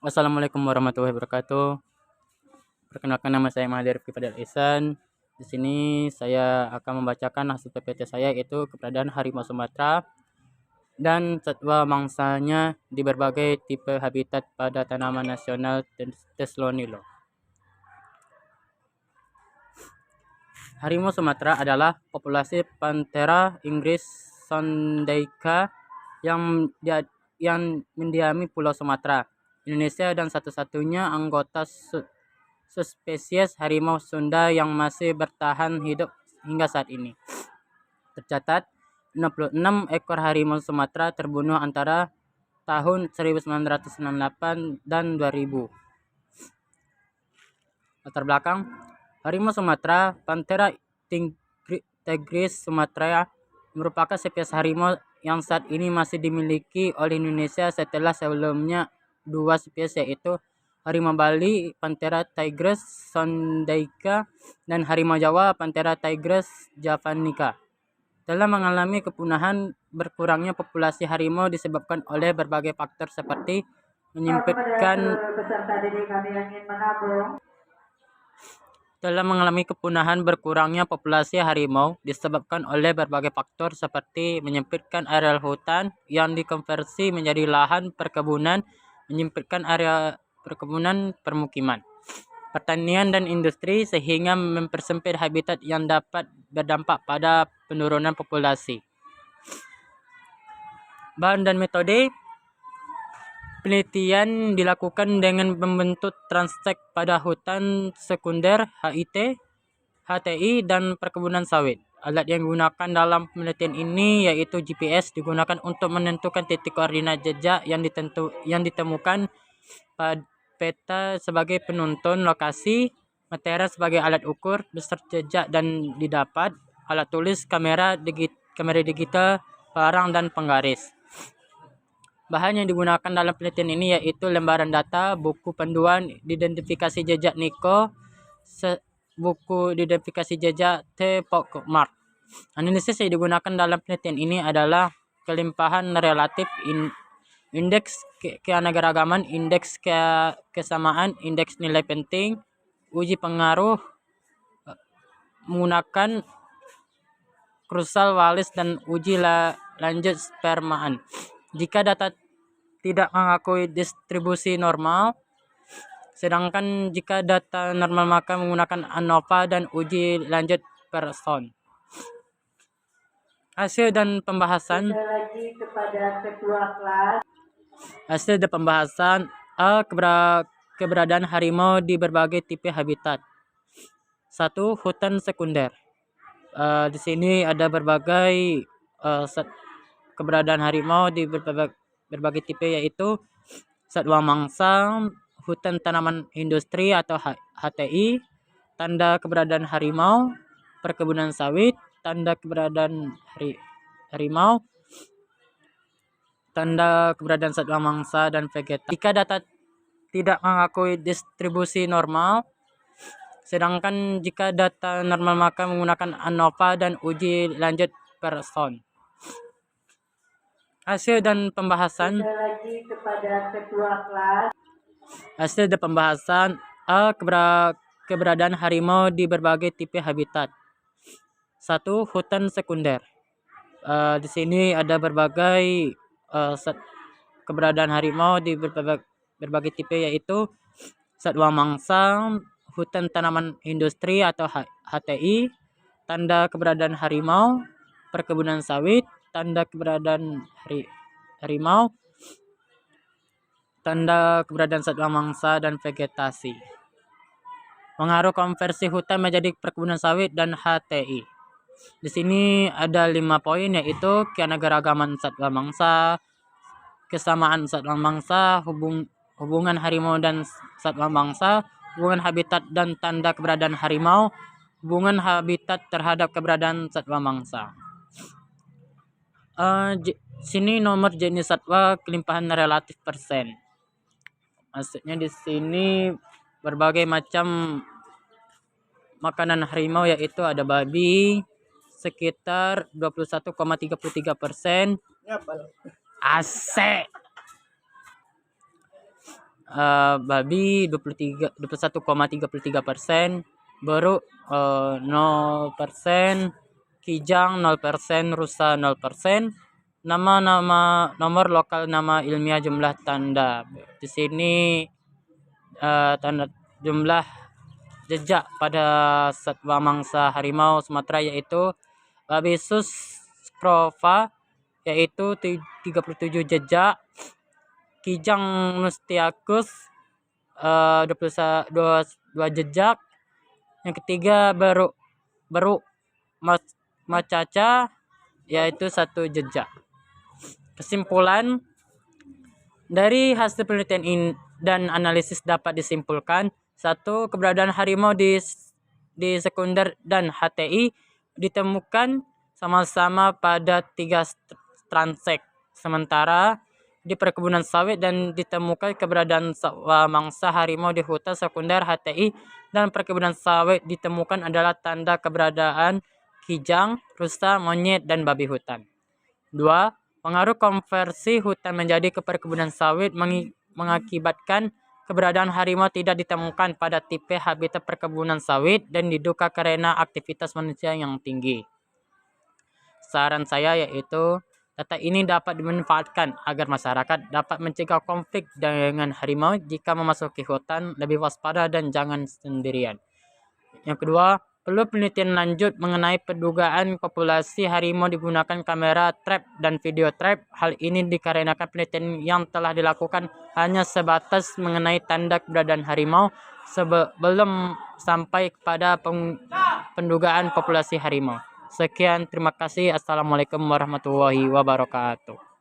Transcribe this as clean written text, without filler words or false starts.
Assalamualaikum warahmatullahi wabarakatuh. Perkenalkan, nama saya Mahathir Fadil Ihsan. Di sini saya akan membacakan hasil PPT saya, yaitu keberadaan harimau Sumatera dan satwa mangsanya di berbagai tipe habitat pada Taman Nasional Teslonilo. Harimau Sumatera adalah populasi Panthera Inggris sondaica yang mendiami Pulau Sumatera, Indonesia, dan satu-satunya anggota subspesies harimau Sunda yang masih bertahan hidup hingga saat ini. Tercatat 66 ekor harimau Sumatera terbunuh antara tahun 1998 dan 2000. Latar belakang: harimau Sumatera Panthera tigris sumatera merupakan spesies harimau yang saat ini masih dimiliki oleh Indonesia setelah sebelumnya dua spesies, yaitu harimau Bali Panthera tigris sondaica dan harimau Jawa Panthera tigris javanica telah mengalami kepunahan. Berkurangnya populasi harimau disebabkan oleh berbagai faktor seperti menyempitkan berkurangnya populasi harimau disebabkan oleh berbagai faktor seperti menyempitkan areal hutan yang dikonversi menjadi lahan perkebunan, menyempitkan area perkebunan permukiman, pertanian dan industri, sehingga mempersempit habitat yang dapat berdampak pada penurunan populasi. Bahan dan metode penelitian dilakukan dengan membentuk transtek pada hutan sekunder, HTI, dan perkebunan sawit. Alat yang digunakan dalam penelitian ini yaitu GPS, digunakan untuk menentukan titik koordinat jejak yang ditemukan, peta sebagai penuntun lokasi, meter sebagai alat ukur besar jejak dan didapat, alat tulis, kamera digital, parang, dan penggaris. Bahan yang digunakan dalam penelitian ini yaitu lembaran data, buku panduan identifikasi jejak Nico, buku identifikasi jejak T. Pokmark. Analisis yang digunakan dalam penelitian ini adalah kelimpahan relatif, indeks keanekaragaman, indeks kesamaan, indeks nilai penting, uji pengaruh menggunakan Krusal Wallis, dan uji lanjut Spermaan. Jika data tidak mengakui distribusi normal, sedangkan jika data normal maka menggunakan ANOVA dan uji lanjut Pearson. Hasil dan pembahasan. Hasil dan pembahasan: keberadaan harimau di berbagai tipe habitat. 1. Hutan sekunder. Di sini ada berbagai keberadaan harimau di berbagai tipe, yaitu satwa mangsa, hutan tanaman industri atau HTI, tanda keberadaan harimau, perkebunan sawit, tanda keberadaan harimau, tanda keberadaan satwa mangsa dan vegetasi. Jika data tidak mengakui distribusi normal, sedangkan jika data normal maka menggunakan ANOVA dan uji lanjut Pearson. Hasil dan pembahasan. Hasil dan pembahasan: keberadaan harimau di berbagai tipe habitat. 1. Hutan sekunder. Di sini ada berbagai keberadaan harimau di berbagai tipe, yaitu satwa mangsa, hutan tanaman industri atau HTI, tanda keberadaan harimau, perkebunan sawit, tanda keberadaan harimau, tanda keberadaan satwa mangsa dan vegetasi. Pengaruh konversi hutan menjadi perkebunan sawit dan HTI. Di sini ada 5 poin, yaitu keanekaragaman satwa mangsa, kesamaan satwa mangsa, hubungan harimau dan satwa mangsa, hubungan habitat dan tanda keberadaan harimau, hubungan habitat terhadap keberadaan satwa mangsa. Sini nomor jenis satwa kelimpahan relatif persen. Maksudnya di sini berbagai macam makanan harimau, yaitu ada babi sekitar 21,33%. Asik. babi 21,33%, beruk 0%, kijang 0%, rusa 0%. Nomor lokal, nama ilmiah, jumlah tanda. Di sini tanda jumlah jejak pada satwa mangsa harimau Sumatera yaitu babi sus scrova yaitu 37 jejak, kijang mustiacus 22 jejak. Yang ketiga beruk macaca yaitu 1 jejak. Kesimpulan dari hasil penelitian ini dan analisis dapat disimpulkan: 1. Keberadaan harimau di sekunder dan HTI ditemukan sama-sama pada 3 transek, sementara di perkebunan sawit dan ditemukan keberadaan mangsa harimau di hutan sekunder HTI dan perkebunan sawit ditemukan adalah tanda keberadaan kijang, rusa, monyet, dan babi hutan. 2. Pengaruh konversi hutan menjadi perkebunan sawit mengakibatkan keberadaan harimau tidak ditemukan pada tipe habitat perkebunan sawit dan diduga karena aktivitas manusia yang tinggi. Saran saya yaitu data ini dapat dimanfaatkan agar masyarakat dapat mencegah konflik dengan harimau. Jika memasuki hutan, lebih waspada dan jangan sendirian. Yang kedua, perlu penelitian lanjut mengenai perdugaan populasi harimau digunakan kamera trap dan video trap. Hal ini dikarenakan penelitian yang telah dilakukan hanya sebatas mengenai tanda keberadaan harimau sebelum sampai kepada pendugaan populasi harimau. Sekian, terima kasih. Assalamualaikum warahmatullahi wabarakatuh.